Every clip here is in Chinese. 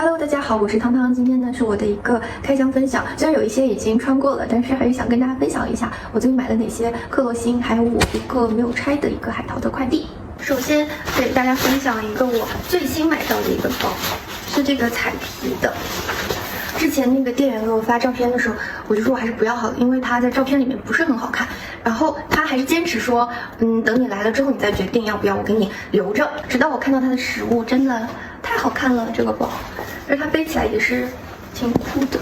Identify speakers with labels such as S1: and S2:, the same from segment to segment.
S1: Hello， 大家好，我是汤汤。今天呢是我的一个开箱分享，虽然有一些已经穿过了，但是还是想跟大家分享一下我最近买了哪些克罗心，还有我一个没有拆的一个海淘的快递。首先给大家分享一个我最新买到的一个包，是这个彩皮的。之前那个店员给我发照片的时候，我就说我还是不要好了，因为它在照片里面不是很好看。然后他还是坚持说，等你来了之后你再决定要不要，我给你留着。直到我看到它的实物，真的太好看了，这个包，而它背起来也是挺酷的。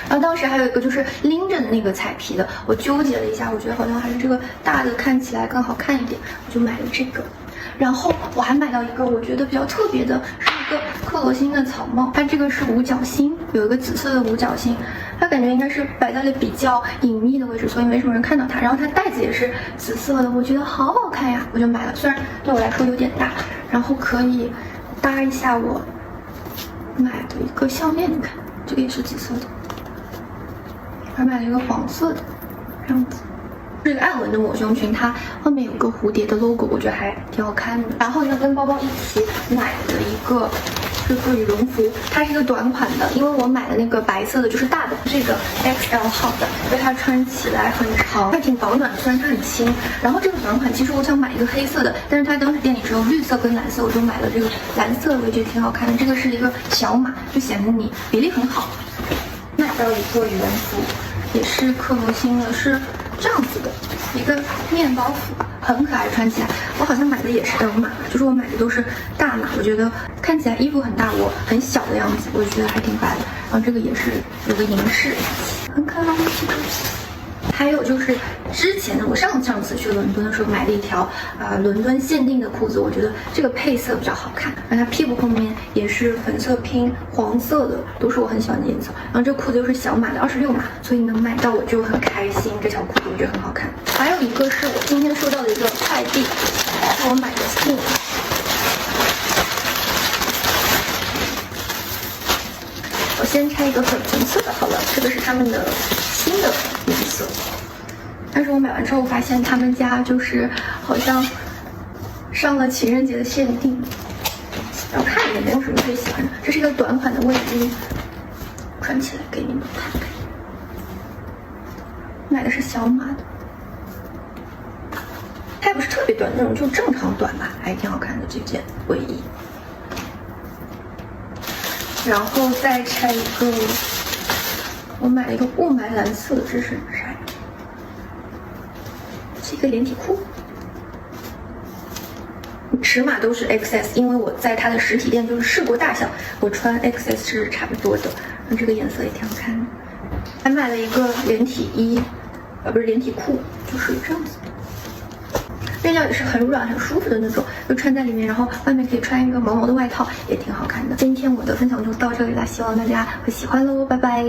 S1: 然后当时还有一个就是拎着的那个彩皮的，我纠结了一下，我觉得好像还是这个大的看起来更好看一点，我就买了这个。然后我还买到一个我觉得比较特别的，是一个克罗心的草帽，它这个是五角星，有一个紫色的五角星，它感觉应该是摆在了比较隐秘的位置，所以没什么人看到它。然后它袋子也是紫色的，我觉得好好看呀，我就买了。虽然对我来说有点大，然后可以搭一下我买的一个项链，你看这个也是紫色的，还买了一个黄色的，这样子。这个暗纹的抹胸裙，它后面有个蝴蝶的 logo， 我觉得还挺好看的。然后呢，跟包包一起买的一个这个羽绒服，它是一个短款的，因为我买的那个白色的就是大的，这个 XL 号的，因为它穿起来很长，还挺保暖的，虽然它很轻。然后这个短款其实我想买一个黑色的，但是它当时店里只有绿色跟蓝色，我就买了这个蓝色，我觉得挺好看的。这个是一个小码，就显得你比例很好。买到一个羽绒服，也是克罗心的，是这样子的一个面包服，很可爱，穿起来。我好像买的也是 L 码，就是我买的都是大码，我觉得看起来衣服很大，我很小的样子，我觉得还挺可爱的。然后这个也是有个银饰，很可爱。还有就是之前呢，我上次去伦敦的时候买了一条伦敦限定的裤子，我觉得这个配色比较好看，然后它屁股后面也是粉色拼黄色的，都是我很喜欢的颜色。然后这裤子又是小码的26码，所以能买到我就很开心。这条裤子我觉得很好看。还有一个是我今天收到的一个快递，是我买的 Skin。我先拆一个粉红色的好了，这个是他们的新的颜色。但是我买完之后发现他们家就是好像上了情人节的限定，然后看也没有什么最喜欢的。这是一个短款的卫衣，穿起来给你们看看。买的是小码的，它也不是特别短那种，就正常短吧，还挺好看的这件卫衣。然后再拆一个，我买了一个雾霾蓝色的，这是啥呀？是一个连体裤，尺码都是 XS， 因为我在它的实体店就是试过大小，我穿 XS 是差不多的。那这个颜色也挺好看的。还买了一个连体衣，不是连体裤，就是这样子的。面料也是很软很舒服的那种，就穿在里面，然后外面可以穿一个毛毛的外套，也挺好看的。今天我的分享就到这里啦，希望大家会喜欢喽，拜拜。